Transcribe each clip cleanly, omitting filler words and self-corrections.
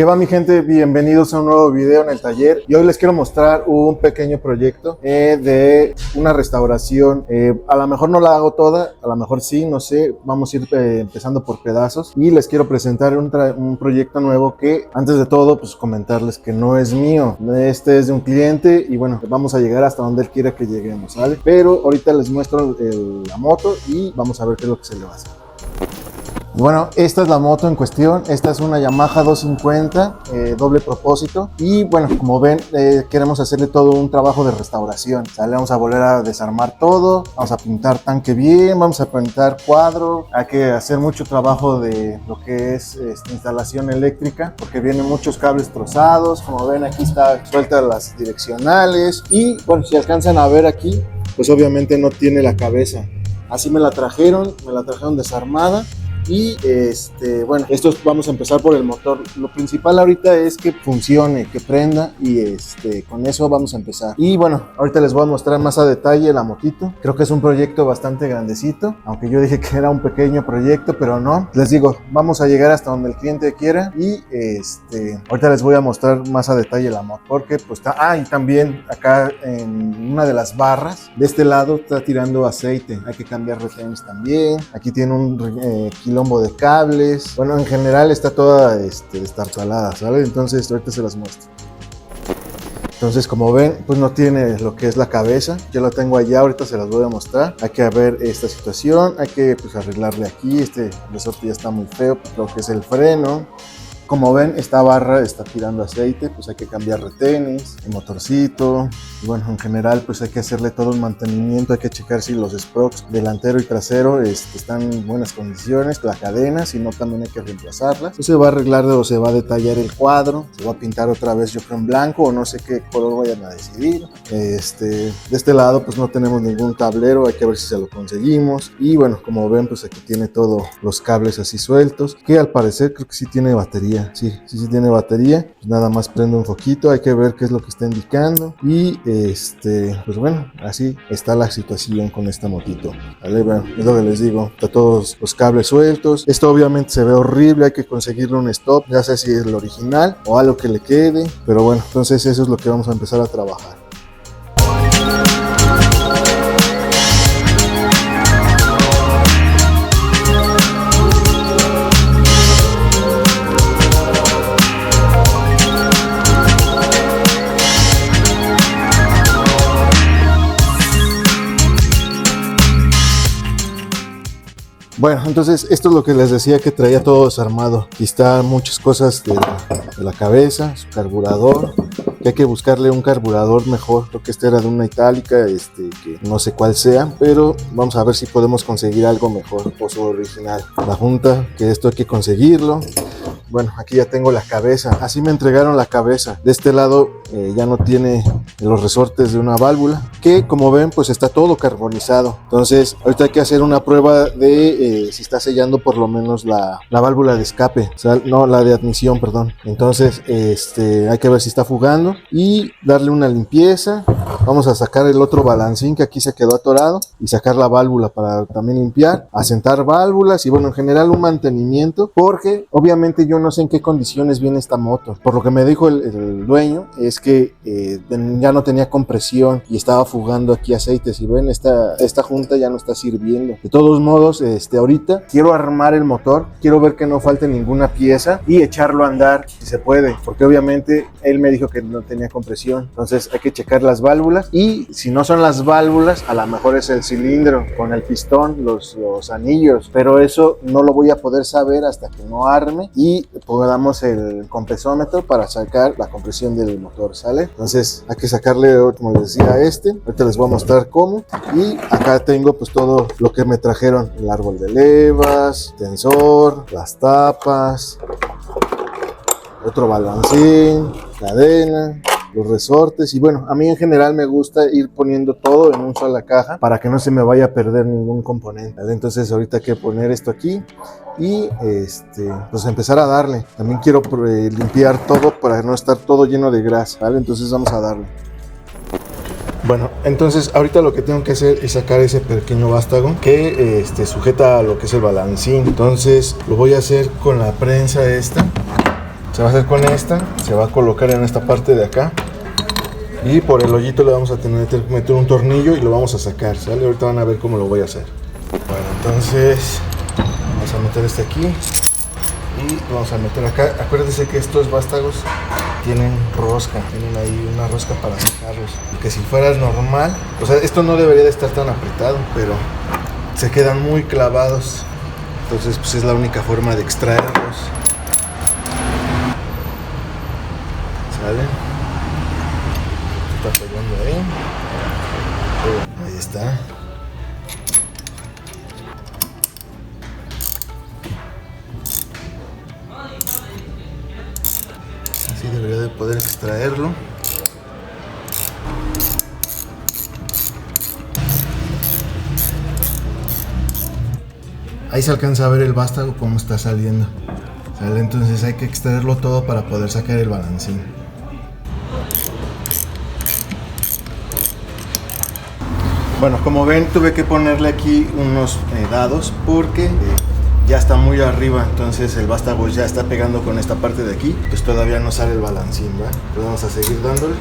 ¿Qué va, mi gente? Bienvenidos a un nuevo video en el taller, y hoy les quiero mostrar un pequeño proyecto de una restauración. A lo mejor no la hago toda, a lo mejor sí, no sé, vamos a ir empezando por pedazos, y les quiero presentar un proyecto nuevo que, antes de todo, pues comentarles que no es mío, este es de un cliente, y bueno, vamos a llegar hasta donde él quiera que lleguemos, ¿vale? Pero ahorita les muestro la moto y vamos a ver qué es lo que se le va a hacer. Bueno, esta es la moto en cuestión. Esta es una Yamaha 250 doble propósito, y bueno, como ven, queremos hacerle todo un trabajo de restauración, ¿sale? Vamos a volver a desarmar todo, vamos a pintar tanque bien, vamos a pintar cuadro, hay que hacer mucho trabajo de lo que es instalación eléctrica, porque vienen muchos cables trozados. Como ven, aquí está sueltas las direccionales, y bueno, si alcanzan a ver aquí, pues obviamente no tiene la cabeza. Así me la trajeron desarmada. Y bueno, esto vamos a empezar por el motor. Lo principal ahorita es que funcione, que prenda, y con eso vamos a empezar. Y bueno, ahorita les voy a mostrar más a detalle la motito. Creo que es un proyecto bastante grandecito, aunque yo dije que era un pequeño proyecto, pero no. Les digo, vamos a llegar hasta donde el cliente quiera, y ahorita les voy a mostrar más a detalle la moto, porque pues está, y también acá en una de las barras de este lado está tirando aceite, hay que cambiar retenes también. Aquí tiene un quilombo de cables. Bueno, en general está toda destartalada, ¿sale? Entonces ahorita se las muestro. Entonces, como ven, pues no tiene lo que es la cabeza. Yo la tengo allá, ahorita se las voy a mostrar. Hay que ver esta situación, hay que pues arreglarle aquí. Este resorte ya está muy feo, creo que es el freno. Como ven, esta barra está tirando aceite, pues hay que cambiar retenes, el motorcito, y bueno, en general pues hay que hacerle todo un mantenimiento, hay que checar si los spokes delantero y trasero están en buenas condiciones, la cadena, si no también hay que reemplazarlas. Eso se va a arreglar o se va a detallar el cuadro, se va a pintar otra vez, yo creo en blanco, o no sé qué color vayan a decidir. De este lado pues no tenemos ningún tablero, hay que ver si se lo conseguimos. Y bueno, como ven, pues aquí tiene todos los cables así sueltos, que al parecer creo que sí tiene batería. Sí tiene batería. Pues nada más prendo un foquito, hay que ver qué es lo que está indicando. Y pues bueno, así está la situación con esta motito, ¿vale? Bueno, es lo que les digo, está todos los cables sueltos. Esto obviamente se ve horrible, hay que conseguirle un stop, ya sé si es el original o algo que le quede, pero bueno, entonces eso es lo que vamos a empezar a trabajar. Bueno, entonces esto es lo que les decía, que traía todo desarmado. Aquí están muchas cosas de la cabeza, su carburador, que hay que buscarle un carburador mejor. Creo que este era de una itálica, que no sé cuál sea, pero vamos a ver si podemos conseguir algo mejor o su original. La junta, que esto hay que conseguirlo. Bueno, aquí ya tengo la cabeza, así me entregaron la cabeza. De este lado ya no tiene los resortes de una válvula, que como ven pues está todo carbonizado. Entonces ahorita hay que hacer una prueba de si está sellando por lo menos la válvula de escape, o sea, no, la de admisión, perdón. Entonces hay que ver si está fugando y darle una limpieza. Vamos a sacar el otro balancín que aquí se quedó atorado y sacar la válvula para también limpiar, asentar válvulas y bueno, en general un mantenimiento, porque obviamente yo no sé en qué condiciones viene esta moto. Por lo que me dijo el dueño es que ya no tenía compresión y estaba fugando aquí aceite. Si ven, esta junta ya no está sirviendo. De todos modos, ahorita quiero armar el motor, quiero ver que no falte ninguna pieza y echarlo a andar si se puede, porque obviamente él me dijo que no tenía compresión. Entonces hay que checar las válvulas, y si no son las válvulas, a lo mejor es el cilindro con el pistón, los anillos, pero eso no lo voy a poder saber hasta que no arme y pongamos el compresómetro para sacar la compresión del motor, ¿sale? Entonces hay que sacarle, como les decía, ahorita les voy a mostrar cómo. Y acá tengo pues todo lo que me trajeron: el árbol de levas, tensor, las tapas, otro balancín, cadena, los resortes. Y bueno, a mí en general me gusta ir poniendo todo en una sola caja para que no se me vaya a perder ningún componente, ¿vale? Entonces ahorita hay que poner esto aquí y pues empezar a darle. También quiero limpiar todo para no estar todo lleno de grasa, ¿vale? Entonces vamos a darle. Bueno, entonces ahorita lo que tengo que hacer es sacar ese pequeño vástago que sujeta a lo que es el balancín. Entonces lo voy a hacer con la prensa esta, Se va a hacer con esta, se va a colocar en esta parte de acá. Y por el hoyito le vamos a tener que meter un tornillo y lo vamos a sacar, ¿sale? Ahorita van a ver cómo lo voy a hacer. Bueno, entonces vamos a meter este aquí y vamos a meter acá. Acuérdense que estos vástagos tienen rosca, tienen ahí una rosca para sacarlos. Que si fuera normal, o sea, esto no debería de estar tan apretado, pero se quedan muy clavados. Entonces pues es la única forma de extraerlos. ¿Sale? Está pegando ahí. Ahí está. Así debería de poder extraerlo. Ahí se alcanza a ver el vástago cómo está saliendo. ¿Sale? Entonces hay que extraerlo todo para poder sacar el balancín. Bueno, como ven, tuve que ponerle aquí unos dados porque ya está muy arriba, entonces el vástago ya está pegando con esta parte de aquí, pues todavía no sale el balancín, ¿va? Entonces vamos a seguir dándole.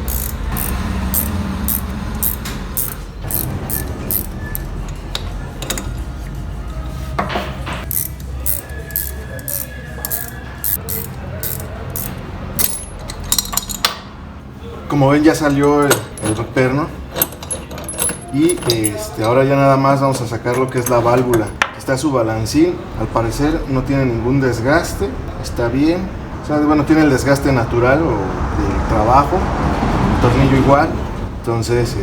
Como ven, ya salió el perno. Y ahora ya nada más vamos a sacar lo que es la válvula. Aquí está su balancín, al parecer no tiene ningún desgaste, está bien. O sea, bueno, tiene el desgaste natural o del trabajo, el tornillo igual. Entonces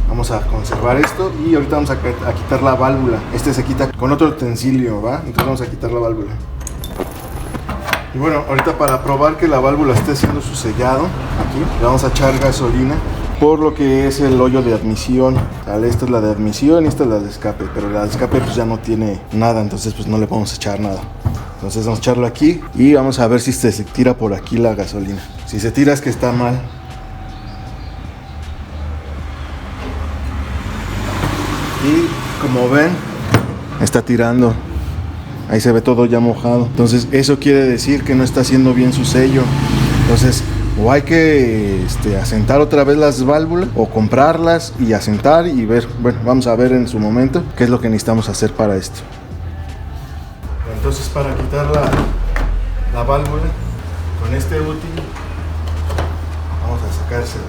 vamos a conservar esto y ahorita vamos a quitar la válvula. Este se quita con otro utensilio, ¿va? Entonces vamos a quitar la válvula. Y bueno, ahorita para probar que la válvula esté haciendo su sellado, aquí le vamos a echar gasolina por lo que es el hoyo de admisión. ¿Vale? Esta es la de admisión y esta es la de escape, pero la de escape pues ya no tiene nada, entonces pues no le podemos echar nada. Entonces vamos a echarlo aquí y vamos a ver si se tira por aquí la gasolina. Si se tira es que está mal. Y como ven, está tirando. Ahí se ve todo ya mojado. Entonces eso quiere decir que no está haciendo bien su sello. Entonces o hay que asentar otra vez las válvulas o comprarlas y asentar y ver. Bueno, vamos a ver en su momento qué es lo que necesitamos hacer para esto. Entonces para quitar la válvula con este útil vamos a sacársela.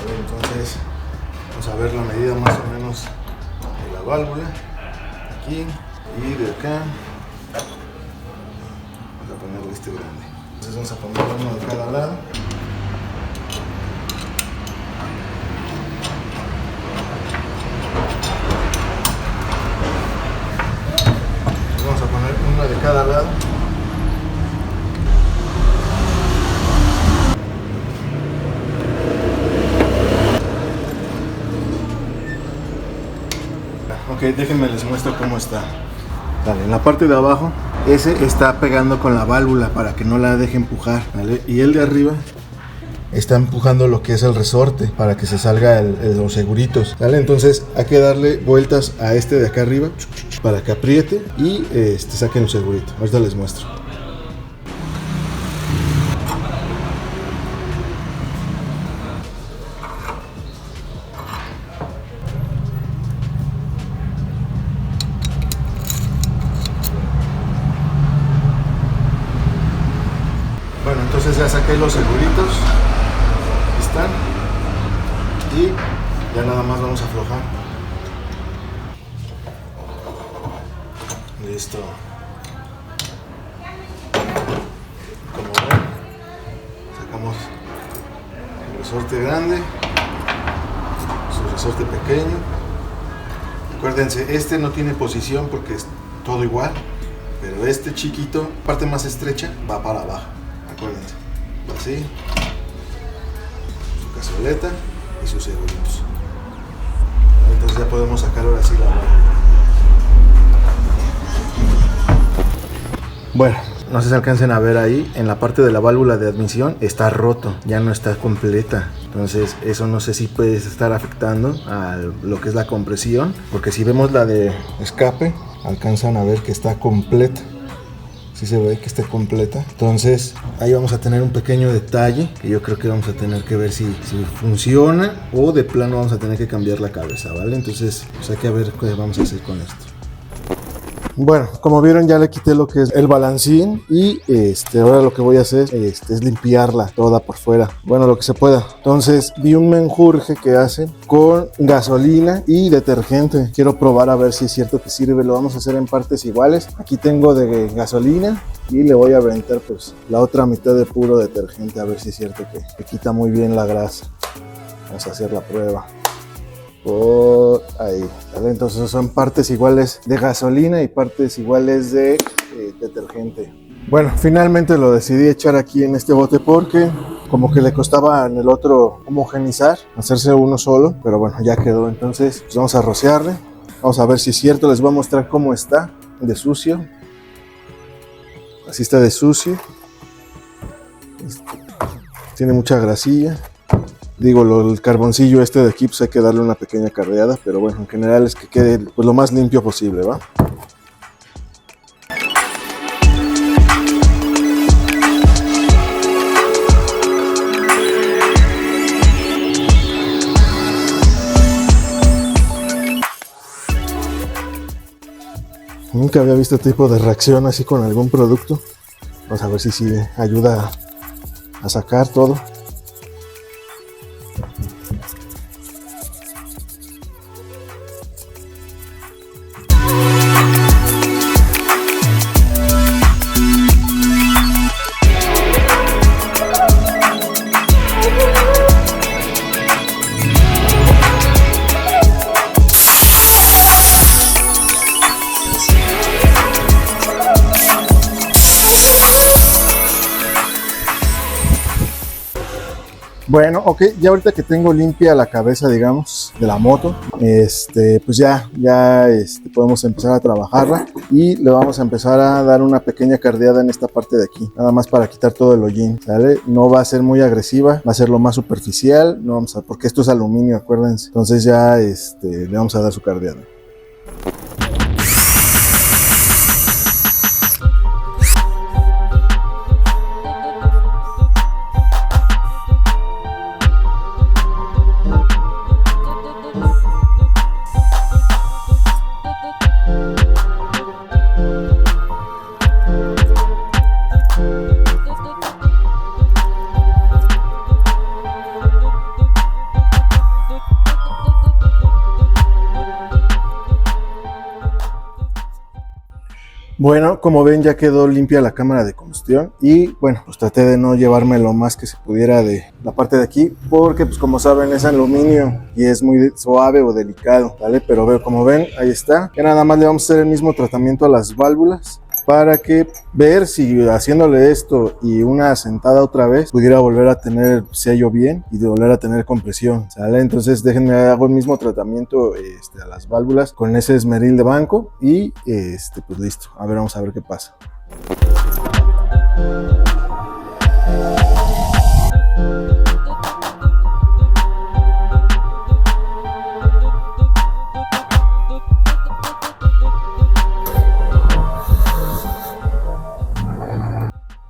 Entonces vamos a ver la medida más o menos de la válvula aquí y de acá. Vamos a ponerle este grande. Entonces vamos a poner uno de cada lado. Vamos a poner uno de cada lado. Ok, déjenme les muestro cómo está. Vale, en la parte de abajo, ese está pegando con la válvula para que no la deje empujar, ¿vale? Y el de arriba está empujando lo que es el resorte para que se salga los seguritos, ¿vale? Entonces hay que darle vueltas a este de acá arriba para que apriete y saquen los seguritos. Ahorita les muestro. Bueno, entonces ya saqué los seguritos, están, y ya nada más vamos a aflojar. Listo. Como ven, sacamos el resorte grande, su resorte pequeño. Acuérdense, este no tiene posición porque es todo igual, pero este chiquito, parte más estrecha, va para abajo. Acuérdense, así, su cazoleta y sus seguritos. Entonces ya podemos sacar ahora sí la válvula. Bueno, no sé si alcancen a ver ahí, en la parte de la válvula de admisión está roto, ya no está completa. Entonces eso no sé si puede estar afectando a lo que es la compresión, porque si vemos la de escape, alcanzan a ver que está completa. sí se ve que esté completa. Entonces ahí vamos a tener un pequeño detalle que yo creo que vamos a tener que ver si funciona o de plano vamos a tener que cambiar la cabeza, ¿vale? Entonces pues hay que ver qué vamos a hacer con esto. Bueno, como vieron ya le quité lo que es el balancín y ahora lo que voy a hacer es limpiarla toda por fuera, bueno, lo que se pueda. Entonces vi un menjurje que hacen con gasolina y detergente. Quiero probar a ver si es cierto que sirve. Lo vamos a hacer en partes iguales. Aquí tengo de gasolina y le voy a aventar pues la otra mitad de puro detergente, a ver si es cierto que quita muy bien la grasa. Vamos a hacer la prueba. Por ahí, ¿vale? Entonces son partes iguales de gasolina y partes iguales de detergente. Bueno, finalmente lo decidí echar aquí en este bote porque como que le costaba en el otro homogenizar, hacerse uno solo, pero bueno, ya quedó. Entonces pues vamos a rociarle, vamos a ver si es cierto. Les voy a mostrar cómo está de sucio. Así está de sucio, tiene mucha grasilla. Digo, el carboncillo de aquí pues hay que darle una pequeña carreada, pero bueno, en general es que quede pues lo más limpio posible, ¿va? Nunca había visto este tipo de reacción así con algún producto. Vamos a ver si sí ayuda a sacar todo. Bueno, ok, ya ahorita que tengo limpia la cabeza, digamos, de la moto, pues ya podemos empezar a trabajarla y le vamos a empezar a dar una pequeña cardeada en esta parte de aquí, nada más para quitar todo el hollín, ¿sale? No va a ser muy agresiva, va a ser lo más superficial, no vamos a, porque esto es aluminio, acuérdense, entonces ya le vamos a dar su cardeada. Bueno, como ven ya quedó limpia la cámara de combustión y bueno, pues traté de no llevarme lo más que se pudiera de la parte de aquí porque pues como saben es aluminio y es muy suave o delicado, ¿vale? Pero como ven, ahí está. Ya nada más le vamos a hacer el mismo tratamiento a las válvulas para que ver si haciéndole esto y una sentada otra vez pudiera volver a tener sello bien y de volver a tener compresión, ¿sale? Entonces déjenme hago el mismo tratamiento a las válvulas con ese esmeril de banco y pues listo. A ver, vamos a ver qué pasa.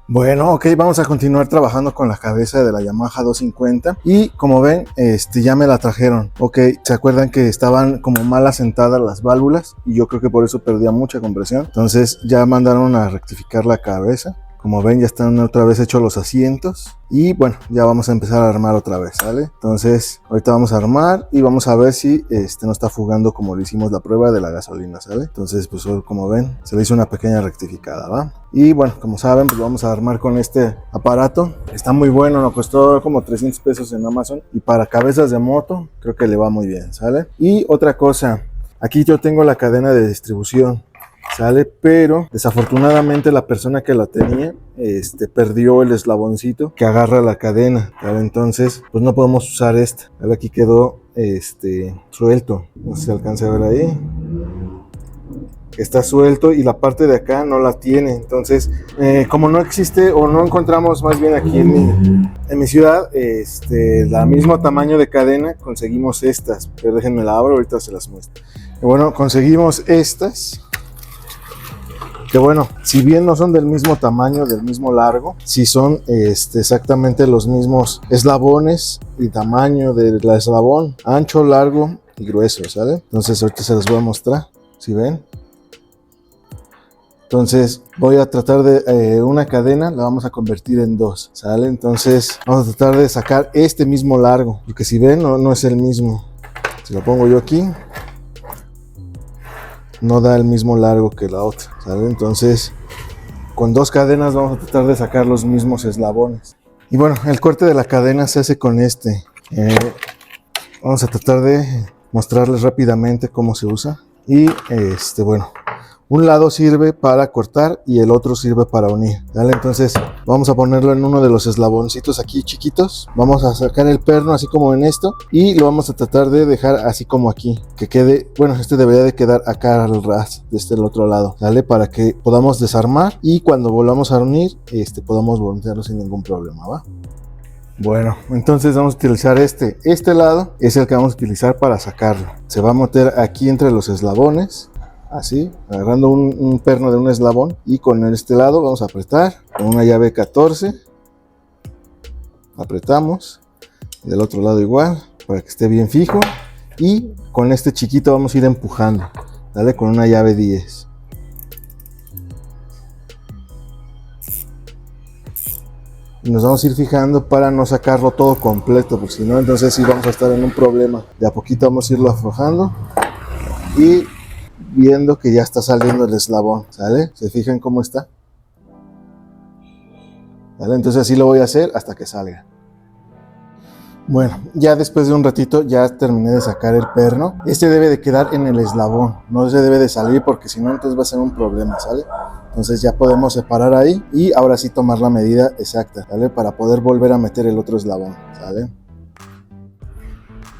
Bueno, ok, vamos a continuar trabajando con la cabeza de la Yamaha 250 y como ven, ya me la trajeron. Ok, ¿se acuerdan que estaban como mal asentadas las válvulas? Y yo creo que por eso perdía mucha compresión. Entonces ya mandaron a rectificar la cabeza. Como ven, ya están otra vez hechos los asientos y bueno, ya vamos a empezar a armar otra vez, ¿vale? Entonces ahorita vamos a armar y vamos a ver si no está fugando como le hicimos la prueba de la gasolina, ¿sale? Entonces pues como ven, se le hizo una pequeña rectificada, ¿va? Y bueno, como saben, pues vamos a armar con este aparato. Está muy bueno, nos costó como 300 pesos en Amazon y para cabezas de moto creo que le va muy bien, ¿sale? Y otra cosa, aquí yo tengo la cadena de distribución, ¿sale? Pero desafortunadamente la persona que la tenía perdió el eslaboncito que agarra la cadena, ¿vale? Entonces pues no podemos usar esta, ¿vale? Aquí quedó suelto, no sé si se alcanza a ver ahí, está suelto y la parte de acá no la tiene. Entonces como no existe o no encontramos más bien aquí en mi ciudad la mismo tamaño de cadena, conseguimos estas, pero déjenme la abro, ahorita se las muestro. Bueno, conseguimos estas que bueno, si bien no son del mismo tamaño, del mismo largo, sí son exactamente los mismos eslabones y tamaño del eslabón, ancho, largo y grueso, ¿sale? Entonces ahorita se los voy a mostrar, si ven. Entonces voy a tratar de una cadena, la vamos a convertir en dos, ¿sale? Entonces vamos a tratar de sacar este mismo largo, porque si ven no es el mismo. Si lo pongo yo aquí, no da el mismo largo que la otra, ¿sale? Entonces con dos cadenas vamos a tratar de sacar los mismos eslabones. Y bueno, el corte de la cadena se hace con este. Vamos a tratar de mostrarles rápidamente cómo se usa. Y bueno, un lado sirve para cortar y el otro sirve para unir, ¿vale? Entonces vamos a ponerlo en uno de los eslaboncitos aquí chiquitos. Vamos a sacar el perno así como en esto y lo vamos a tratar de dejar así como aquí, que quede, bueno, este debería de quedar acá al ras de este otro lado, ¿vale? Para que podamos desarmar y cuando volvamos a unir, podamos voltearlo sin ningún problema, ¿va? Bueno, entonces vamos a utilizar este lado es el que vamos a utilizar para sacarlo. Se va a meter aquí entre los eslabones, así, agarrando un perno de un eslabón, y con este lado vamos a apretar con una llave 14, apretamos, del otro lado igual, para que esté bien fijo, y con este chiquito vamos a ir empujando, ¿vale? Con una llave 10. Y nos vamos a ir fijando para no sacarlo todo completo, porque si no, entonces sí vamos a estar en un problema. De a poquito vamos a irlo aflojando y viendo que ya está saliendo el eslabón, ¿sale? ¿Se fijan cómo está? ¿Vale? Entonces así lo voy a hacer hasta que salga. Bueno, ya después de un ratito ya terminé de sacar el perno. Este debe de quedar en el eslabón, no se debe de salir porque si no entonces va a ser un problema, ¿sale? Entonces ya podemos separar ahí y ahora sí tomar la medida exacta, ¿vale? Para poder volver a meter el otro eslabón, ¿sale?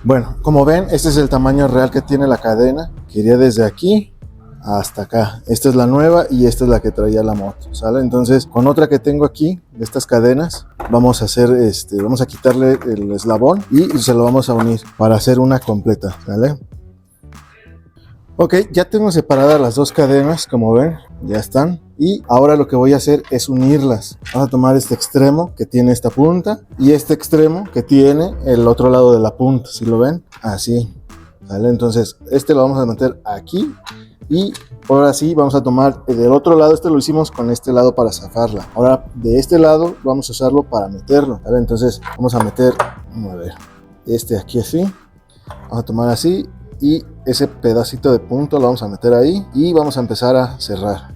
Bueno, como ven, este es el tamaño real que tiene la cadena, que iría desde aquí hasta acá. Esta es la nueva y esta es la que traía la moto, ¿sale? Entonces, con otra que tengo aquí, de estas cadenas, vamos a hacer vamos a quitarle el eslabón y se lo vamos a unir para hacer una completa, ¿vale? Ok, ya tengo separadas las dos cadenas, como ven, ya están. Y ahora lo que voy a hacer es unirlas. Vamos a tomar este extremo que tiene esta punta y este extremo que tiene el otro lado de la punta, ¿sí lo ven? Así, ¿vale? Entonces, lo vamos a meter aquí y ahora sí vamos a tomar del otro lado. Lo hicimos con este lado para zafarla. Ahora de este lado vamos a usarlo para meterlo, ¿vale? Entonces vamos a meter, a ver, aquí así. Vamos a tomar así. Y ese pedacito de punto lo vamos a meter ahí y vamos a empezar a cerrar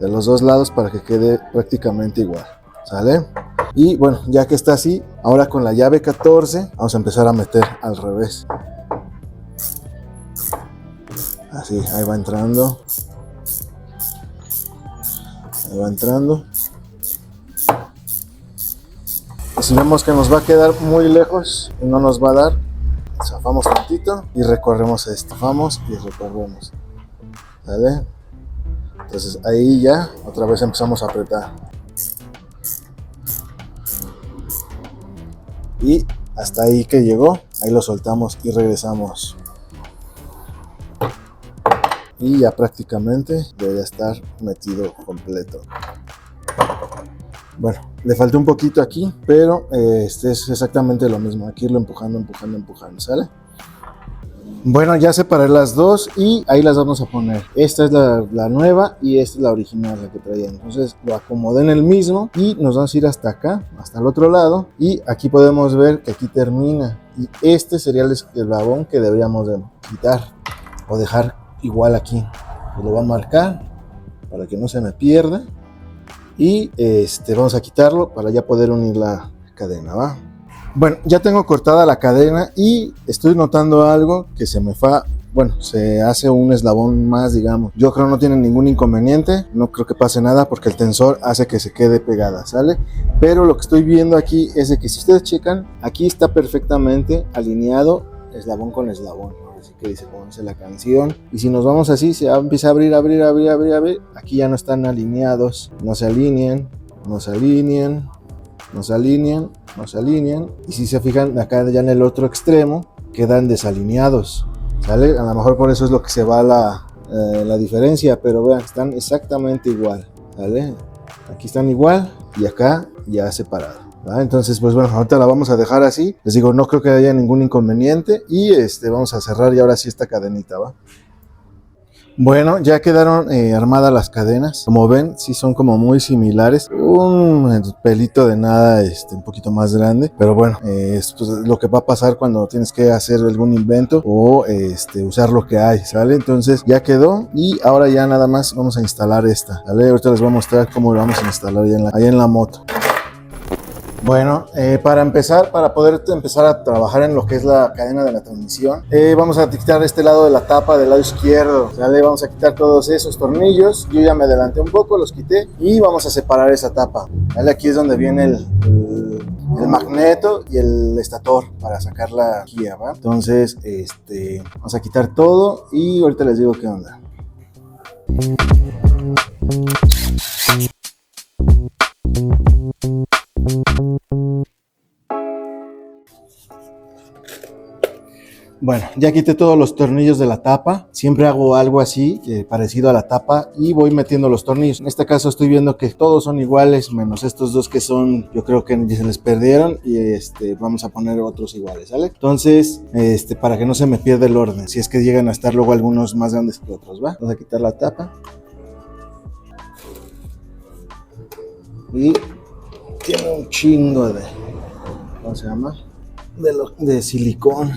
de los dos lados para que quede prácticamente igual, ¿sale? Y bueno, ya que está así, ahora con la llave 14 vamos a empezar a meter al revés. Así, ahí va entrando. Ahí va entrando. Y si vemos que nos va a quedar muy lejos y no nos va a dar, zafamos tantito y recorremos esto, zafamos y recorremos, ¿vale? Entonces ahí ya otra vez empezamos a apretar y hasta ahí que llegó, ahí lo soltamos y regresamos y ya prácticamente debería estar metido completo. Bueno, le faltó un poquito aquí, pero es exactamente lo mismo. Aquí irlo empujando, ¿sale? Bueno, ya separé las dos y ahí las vamos a poner. Esta es la nueva y esta es la original, la que traía. Entonces lo acomodé en el mismo y nos vamos a ir hasta acá, hasta el otro lado. Y aquí podemos ver que aquí termina. Y este sería el eslabón que deberíamos de quitar o dejar igual aquí. Lo voy a marcar para que no se me pierda. Y vamos a quitarlo para ya poder unir la cadena, ¿va? Bueno, ya tengo cortada la cadena y estoy notando algo que se me fa. Bueno, se hace un eslabón más, digamos. Yo creo que no tiene ningún inconveniente, no creo que pase nada porque el tensor hace que se quede pegada, ¿sale? Pero lo que estoy viendo aquí es de que si ustedes checan, aquí está perfectamente alineado eslabón con eslabón. Así que dice, como dice la canción. Y si nos vamos así, se empieza a abrir. Aquí ya no están alineados. No se alinean. Y si se fijan, acá ya en el otro extremo, quedan desalineados, ¿sale? A lo mejor por eso es lo que se va la diferencia, pero vean, están exactamente igual, ¿vale? Aquí están igual y acá ya separado, ¿vale? Entonces, pues bueno, ahorita la vamos a dejar así. Les digo, no creo que haya ningún inconveniente y vamos a cerrar y ahora sí esta cadenita, ¿va? Bueno, ya quedaron armadas las cadenas. Como ven, sí son como muy similares. Un pelito de nada, un poquito más grande. Pero bueno, esto es lo que va a pasar cuando tienes que hacer algún invento o usar lo que hay, ¿sale? Entonces ya quedó y ahora ya nada más vamos a instalar esta, ¿vale? Ahorita les voy a mostrar cómo lo vamos a instalar allá en la moto. Bueno, para empezar, para poder empezar a trabajar en lo que es la cadena de la transmisión, vamos a quitar este lado de la tapa del lado izquierdo, ¿vale? Vamos a quitar todos esos tornillos. Yo ya me adelanté un poco, los quité y vamos a separar esa tapa, ¿vale? Aquí es donde viene el magneto y el estator para sacar la guía, ¿va? Entonces, vamos a quitar todo y ahorita les digo qué onda. Bueno, ya quité todos los tornillos de la tapa. Siempre hago algo así, parecido a la tapa, y voy metiendo los tornillos. En este caso estoy viendo que todos son iguales, menos estos dos que son, yo creo que se les perdieron, y vamos a poner otros iguales, ¿vale? Entonces, para que no se me pierda el orden, si es que llegan a estar luego algunos más grandes que otros, ¿va? Vamos a quitar la tapa. Y tiene un chingo de, ¿cómo se llama? De silicón.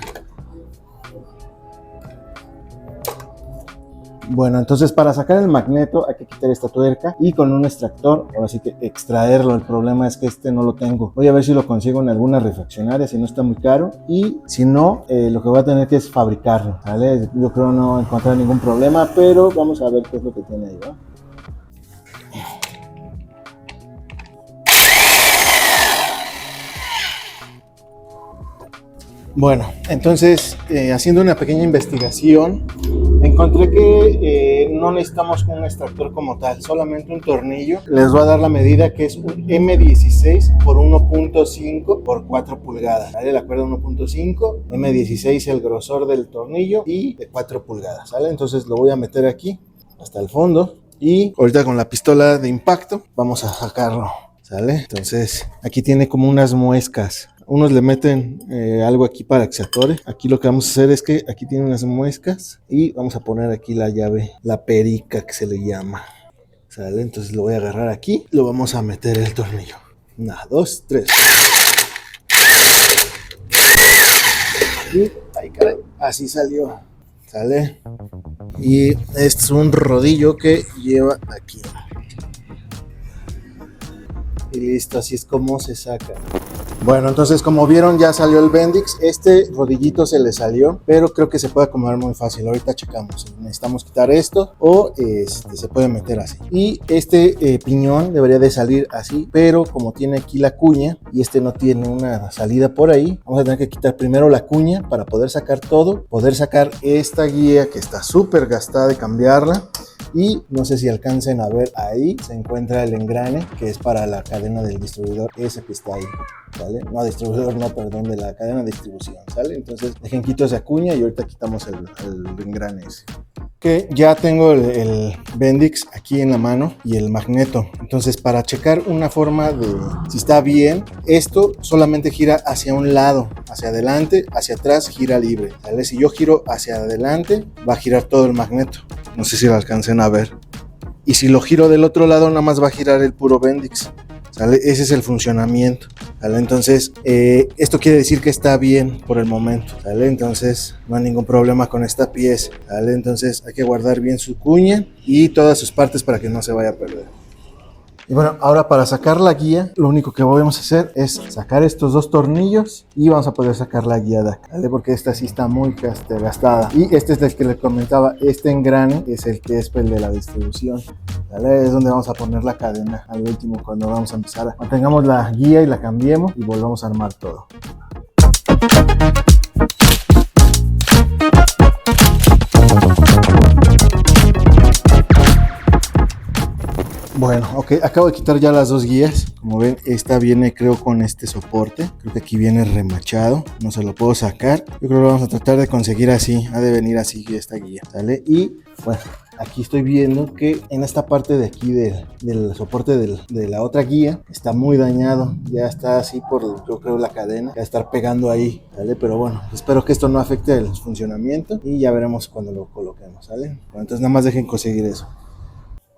Bueno, entonces para sacar el magneto hay que quitar esta tuerca y con un extractor, ahora sí que extraerlo. El problema es que no lo tengo. Voy a ver si lo consigo en alguna refaccionaria, si no está muy caro, y si no, lo que voy a tener que es fabricarlo, ¿vale? Yo creo no encontrar ningún problema, pero vamos a ver qué es lo que tiene ahí, ¿no? Bueno, entonces haciendo una pequeña investigación, encontré que no necesitamos un extractor como tal, solamente un tornillo. Les voy a dar la medida, que es un M16 por 1.5 por 4 pulgadas, ¿vale? La cuerda 1.5, M16 el grosor del tornillo y de 4 pulgadas, ¿vale? Entonces lo voy a meter aquí hasta el fondo y ahorita con la pistola de impacto vamos a sacarlo, ¿sale? Entonces aquí tiene como unas muescas. Unos le meten algo aquí para que se atore. Aquí lo que vamos a hacer es que aquí tiene unas muescas y vamos a poner aquí la llave, la perica que se le llama, ¿sale? Entonces lo voy a agarrar aquí, lo vamos a meter el tornillo. 1, 2, 3. Y ay, caray, así salió, ¿sale? Y este es un rodillo que lleva aquí. Y listo, así es como se saca. Bueno, entonces como vieron ya salió el Bendix. Este rodillito se le salió, pero creo que se puede acomodar muy fácil. Ahorita checamos si necesitamos quitar esto o se puede meter así. Y piñón debería de salir así, pero como tiene aquí la cuña y no tiene una salida por ahí, vamos a tener que quitar primero la cuña para poder sacar todo, poder sacar esta guía que está súper gastada y cambiarla. Y no sé si alcancen a ver, ahí se encuentra el engrane que es para la cadena del distribuidor, ese que está ahí, ¿vale? No, distribuidor, no, perdón, de la cadena de distribución, ¿sale? Entonces dejen quito esa cuña y ahorita quitamos el engrane ese. Que ya tengo el Bendix aquí en la mano y el magneto. Entonces, para checar una forma de si está bien, esto solamente gira hacia un lado, hacia adelante, hacia atrás gira libre, ¿vale? Si yo giro hacia adelante, va a girar todo el magneto. No sé si lo alcancen a ver. Y si lo giro del otro lado, nada más va a girar el puro Bendix, ¿sale? Ese es el funcionamiento, ¿sale? Entonces, esto quiere decir que está bien por el momento, ¿sale? Entonces, no hay ningún problema con esta pieza, ¿sale? Entonces, hay que guardar bien su cuña y todas sus partes para que no se vaya a perder. Y bueno, ahora para sacar la guía, lo único que vamos a hacer es sacar estos dos tornillos y vamos a poder sacar la guía de acá, ¿vale? Porque esta sí está muy gastada. Y este es el que les comentaba, este engrane es el que es el de la distribución, ¿vale? Es donde vamos a poner la cadena al último cuando vamos a empezar. Mantengamos la guía y la cambiemos y volvamos a armar todo. Bueno, ok, acabo de quitar ya las dos guías. Como ven, esta viene creo con este soporte. Creo que aquí viene remachado. No se lo puedo sacar. Yo creo que lo vamos a tratar de conseguir así. Ha de venir así esta guía, ¿sale? Y bueno, aquí estoy viendo que en esta parte de aquí del soporte de la otra guía está muy dañado. Ya está así por, yo creo, la cadena. Va a estar pegando ahí, ¿sale? Pero bueno, espero que esto no afecte el funcionamiento. Y ya veremos cuando lo coloquemos, ¿sale? Bueno, entonces nada más dejen conseguir eso.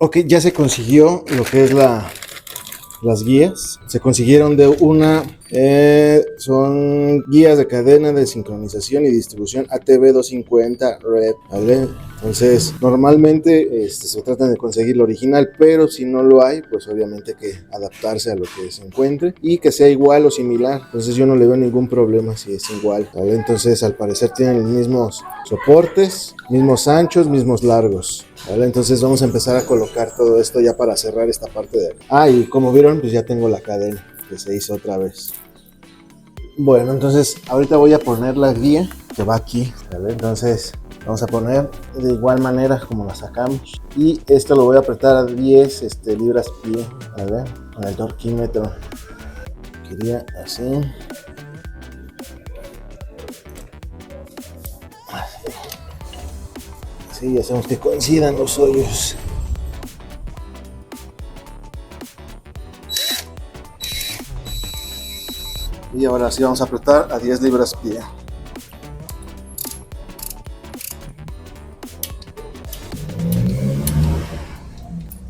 Ok, ya se consiguió lo que es las guías. Se consiguieron de una, son guías de cadena de sincronización y distribución ATB250 Red, ¿vale? Entonces, normalmente se trata de conseguir lo original, pero si no lo hay, pues obviamente hay que adaptarse a lo que se encuentre y que sea igual o similar. Entonces yo no le veo ningún problema si es igual, ¿vale? Entonces, al parecer tienen los mismos soportes, mismos anchos, mismos largos, ¿vale? Entonces vamos a empezar a colocar todo esto ya para cerrar esta parte de aquí. Y como vieron, pues ya tengo la cadena que se hizo otra vez. Bueno, entonces ahorita voy a poner la guía que va aquí, ¿vale? Entonces vamos a poner de igual manera como la sacamos. Y esto lo voy a apretar a 10 libras pie, ¿vale? Con el torquímetro. Quería así. Sí, hacemos que coincidan los hoyos. Y ahora sí vamos a apretar a 10 libras pie.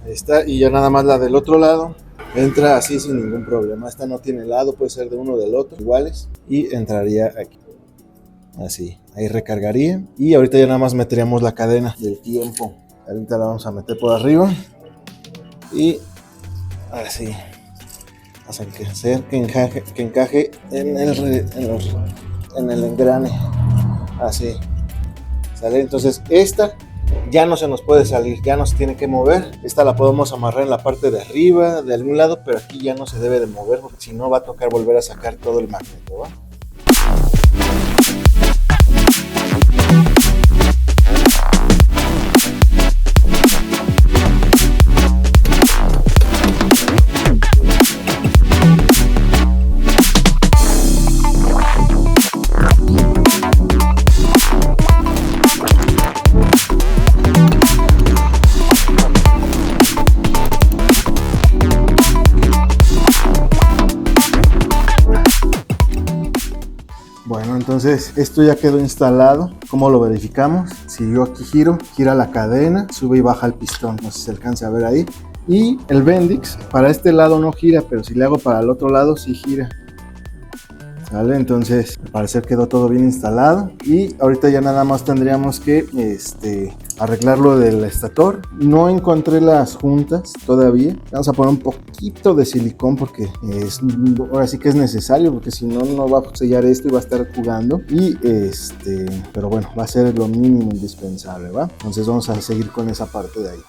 Ahí está, y ya nada más la del otro lado entra así sin ningún problema. Esta no tiene lado, puede ser de uno o del otro, iguales, y entraría aquí. Así, ahí recargaría. Y ahorita ya nada más meteríamos la cadena del tiempo. Ahorita la vamos a meter por arriba. Y así. Vamos a hacer que encaje en el engrane. Así. ¿Sale? Entonces esta ya no se nos puede salir, ya no se tiene que mover. Esta la podemos amarrar en la parte de arriba, de algún lado, pero aquí ya no se debe de mover, porque si no va a tocar volver a sacar todo el magneto, ¿va? Bueno, entonces esto ya quedó instalado. ¿Cómo lo verificamos? Si yo aquí giro, gira la cadena, sube y baja el pistón. No sé si se alcanza a ver ahí. Y el Bendix, para este lado no gira, pero si le hago para el otro lado, sí gira. ¿Sale? Entonces, al parecer quedó todo bien instalado. Y ahorita ya nada más tendríamos que arreglar lo del estator. No encontré las juntas todavía. Vamos a poner un poquito de silicón porque ahora sí que es necesario, porque si no, no va a sellar esto y va a estar jugando. Y pero bueno, va a ser lo mínimo indispensable, ¿va? Entonces vamos a seguir con esa parte de ahí.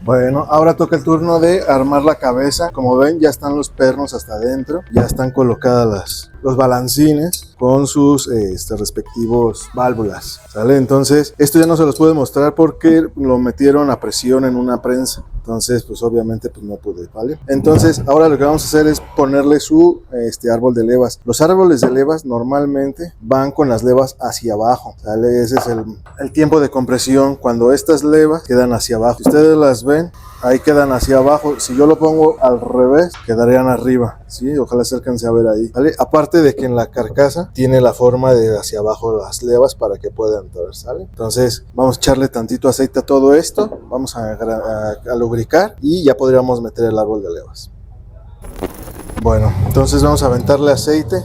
Bueno, ahora toca el turno de armar la cabeza. Como ven, ya están los pernos hasta adentro, ya están colocadas los balancines con sus respectivos válvulas, ¿sale? Entonces, esto ya no se los pude mostrar porque lo metieron a presión en una prensa. Entonces, pues obviamente pues no pude, ¿vale? Entonces, ahora lo que vamos a hacer es ponerle su árbol de levas. Los árboles de levas normalmente van con las levas hacia abajo, ¿sale? Ese es el tiempo de compresión cuando estas levas quedan hacia abajo. Si ustedes las ven, ahí quedan hacia abajo. Si yo lo pongo al revés, quedarían arriba, ¿sí? Ojalá se alcance a ver ahí, ¿vale? Aparte de que en la carcasa tiene la forma de hacia abajo las levas para que puedan entrar, ¿sale? Entonces, vamos a echarle tantito aceite a todo esto. Vamos a lubricar y ya podríamos meter el árbol de levas. Bueno, entonces vamos a aventarle aceite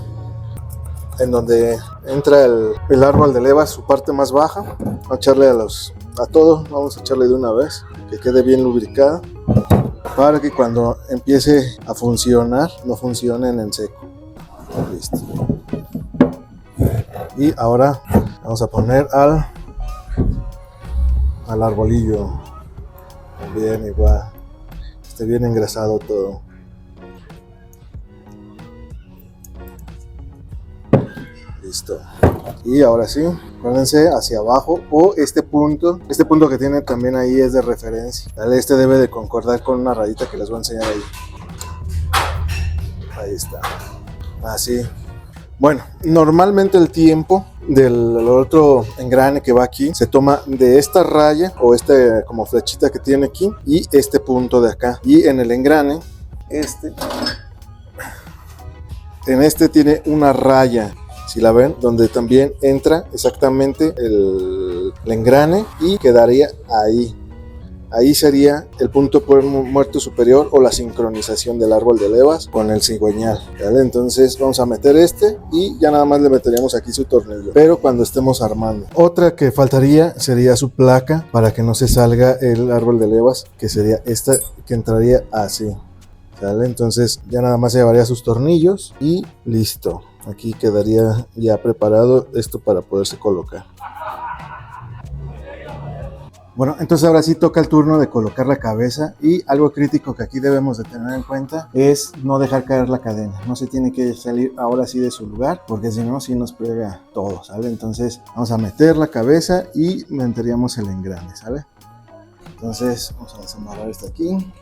en donde entra el árbol de levas, su parte más baja. Vamos a echarle a todo, vamos a echarle de una vez, que quede bien lubricada, para que cuando empiece a funcionar, no funcionen en seco. Listo. Y ahora vamos a poner al arbolillo. También igual. Esté bien engrasado todo. Listo. Y ahora sí, acuérdense hacia abajo o este punto que tiene también ahí es de referencia, ¿vale? Este debe de concordar con una rayita que les voy a enseñar ahí. Ahí está. Así. Bueno, normalmente el tiempo del otro engrane que va aquí se toma de esta raya o como flechita que tiene aquí y este punto de acá. Y en el engrane, en este tiene una raya, si la ven, donde también entra exactamente el engrane y quedaría ahí. Ahí sería el punto muerto superior o la sincronización del árbol de levas con el cigüeñal, ¿vale? Entonces vamos a meter y ya nada más le meteríamos aquí su tornillo, pero cuando estemos armando. Otra que faltaría sería su placa para que no se salga el árbol de levas, que sería esta que entraría así, ¿vale? Entonces ya nada más se llevaría sus tornillos y listo. Aquí quedaría ya preparado esto para poderse colocar. Bueno, entonces ahora sí toca el turno de colocar la cabeza y algo crítico que aquí debemos de tener en cuenta es no dejar caer la cadena. No se tiene que salir ahora sí de su lugar porque si no, sí nos pega todo, ¿sale? Entonces vamos a meter la cabeza y meteríamos el engrane, ¿sale? Entonces vamos a desamarrar esto aquí.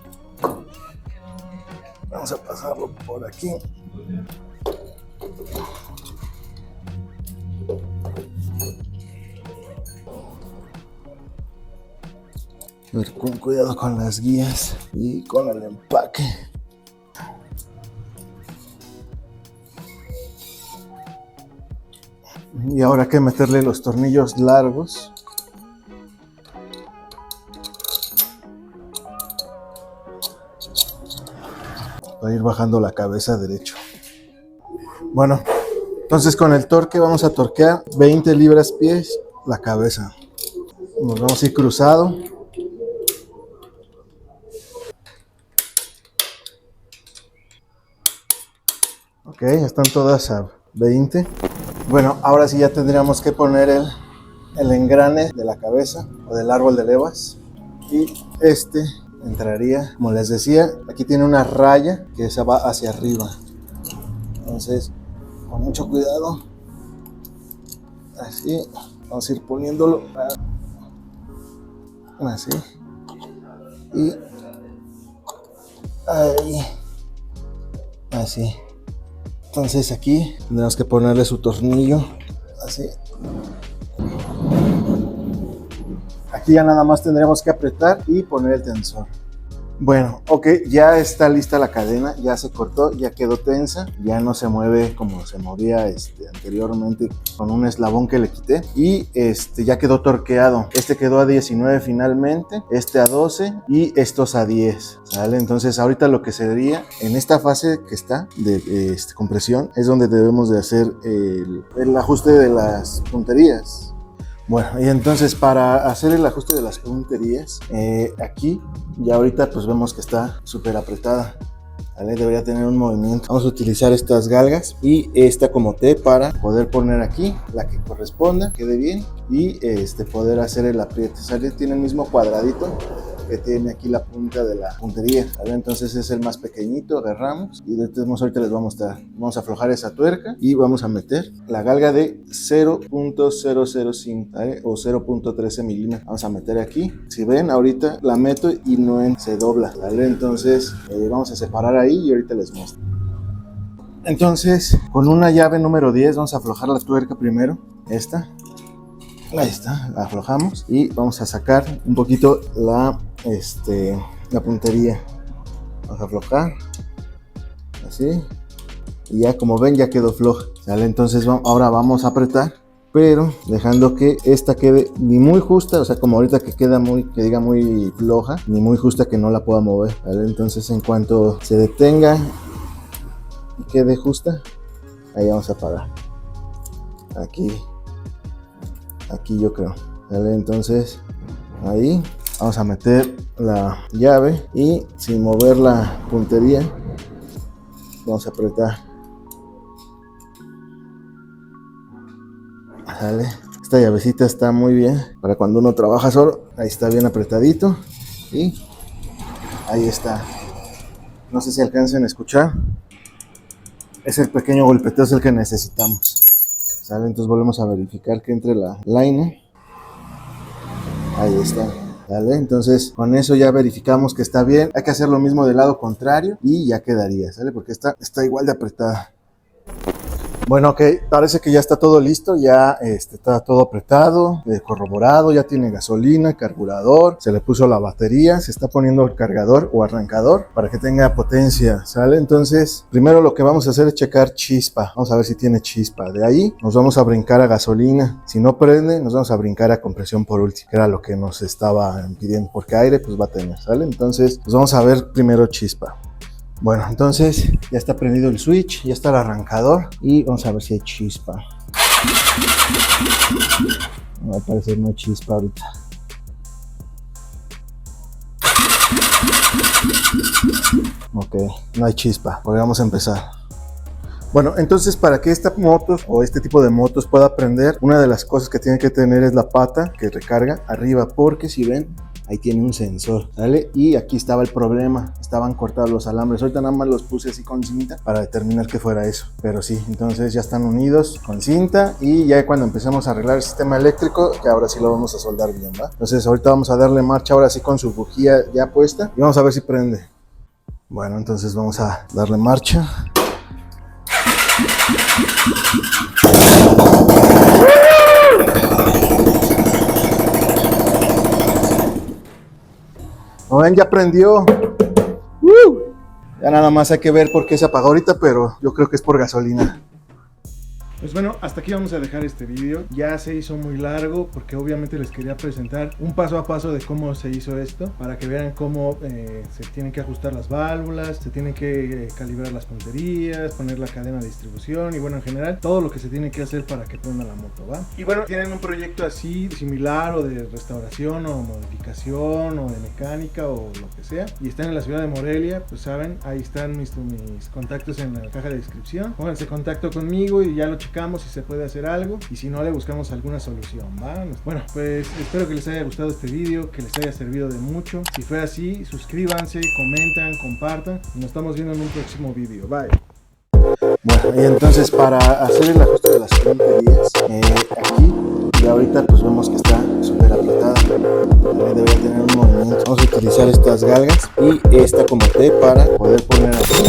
Vamos a pasarlo por aquí. Con cuidado con las guías y con el empaque. Y ahora hay que meterle los tornillos largos. Para ir bajando la cabeza derecho. Bueno, entonces con el torque vamos a torquear 20 libras-pies la cabeza. Nos vamos a ir cruzado. Ok, están todas a 20. Bueno, ahora sí ya tendríamos que poner el engrane de la cabeza o del árbol de levas. Y entraría, como les decía, aquí tiene una raya que se va hacia arriba. Entonces, con mucho cuidado, así, vamos a ir poniéndolo así. Y ahí, así. Entonces aquí tendremos que ponerle su tornillo, así. Aquí ya nada más tendremos que apretar y poner el tensor. Bueno, ok, ya está lista la cadena, ya se cortó, ya quedó tensa, ya no se mueve como se movía anteriormente con un eslabón que le quité y ya quedó torqueado. Quedó a 19 finalmente, a 12 y estos a 10, ¿sale? Entonces ahorita lo que sería en esta fase que está de compresión es donde debemos de hacer el ajuste de las punterías. Bueno, y entonces para hacer el ajuste de las punterías, aquí ya ahorita pues vemos que está súper apretada, ¿vale? Debería tener un movimiento. Vamos a utilizar estas galgas y esta como T para poder poner aquí la que corresponda, quede bien y poder hacer el apriete, ¿sale? Tiene el mismo cuadradito que tiene aquí la punta de la puntería, ¿vale? Entonces es el más pequeñito, agarramos y ahorita les vamos a mostrar. Vamos a aflojar esa tuerca y vamos a meter la galga de 0.005, ¿vale? O 0.13 milímetros. Vamos a meter aquí. Si ven, ahorita la meto y no se dobla, ¿vale? Entonces vamos a separar ahí y ahorita les muestro. Entonces, con una llave número 10 vamos a aflojar la tuerca primero, ahí está, la aflojamos y vamos a sacar un poquito la puntería. Vamos a aflojar, así, y ya como ven ya quedó floja, ¿sale? Entonces ahora vamos a apretar, pero dejando que esta quede ni muy justa, o sea, como ahorita que diga muy floja, ni muy justa que no la pueda mover, ¿vale? Entonces en cuanto se detenga y quede justa, ahí vamos a parar. Aquí yo creo, ¿vale? Entonces ahí vamos a meter la llave y sin mover la puntería vamos a apretar. ¿sale? Esta llavecita está muy bien para cuando uno trabaja solo. Ahí está bien apretadito y ahí está. No sé si alcancen a escuchar. Es el pequeño golpeteo, es el que necesitamos, ¿sale? Entonces volvemos a verificar que entre la liner. Ahí está, ¿vale? Entonces con eso ya verificamos que está bien. Hay que hacer lo mismo del lado contrario y ya quedaría, ¿sale? Porque está igual de apretada. Bueno, ok, parece que ya está todo listo, ya está todo apretado, corroborado, ya tiene gasolina, carburador, se le puso la batería, se está poniendo el cargador o arrancador para que tenga potencia, ¿sale? Entonces, primero lo que vamos a hacer es checar chispa, vamos a ver si tiene chispa, de ahí nos vamos a brincar a gasolina, si no prende, nos vamos a brincar a compresión por último, que era lo que nos estaba pidiendo, porque aire pues va a tener, ¿sale? Entonces, pues vamos a ver primero chispa. Bueno, entonces ya está prendido el switch, ya está el arrancador y vamos a ver si hay chispa. No, al parecer no hay chispa ahorita. Ok, no hay chispa, pues vamos a empezar. Bueno, entonces para que esta moto o este tipo de motos pueda prender, una de las cosas que tiene que tener es la pata que recarga arriba, porque si ven, ahí tiene un sensor, ¿sale? Y aquí estaba el problema, estaban cortados los alambres. Ahorita nada más los puse así con cinta para determinar que fuera eso. Pero sí, entonces ya están unidos con cinta y ya cuando empecemos a arreglar el sistema eléctrico, que ahora sí lo vamos a soldar bien, ¿va? Entonces ahorita vamos a darle marcha ahora sí con su bujía ya puesta y vamos a ver si prende. Bueno, entonces vamos a darle marcha. ¿No ven? Ya prendió. Ya nada más hay que ver por qué se apagó ahorita, pero yo creo que es por gasolina. Pues bueno, hasta aquí vamos a dejar este vídeo. Ya se hizo muy largo porque obviamente les quería presentar un paso a paso de cómo se hizo esto, para que vean cómo se tienen que ajustar las válvulas, se tienen que calibrar las punterías, poner la cadena de distribución y bueno, en general todo lo que se tiene que hacer para que prenda la moto, ¿va? Y bueno, tienen un proyecto así similar o de restauración o modificación o de mecánica o lo que sea y están en la ciudad de Morelia, pues saben, ahí están mis contactos en la caja de descripción. Pónganse en contacto conmigo y ya lo checamos si se puede hacer algo y si no le buscamos alguna solución, ¿va? Bueno, pues espero que les haya gustado este vídeo, que les haya servido de mucho. Si fue así, suscríbanse, comentan, compartan y nos estamos viendo en un próximo vídeo. Bye. Bueno, y entonces para hacer el ajuste de las punterías, aquí y ahorita pues vemos que está súper apretada, debería tener un movimiento. Vamos a utilizar estas galgas y esta como T para poder poner aquí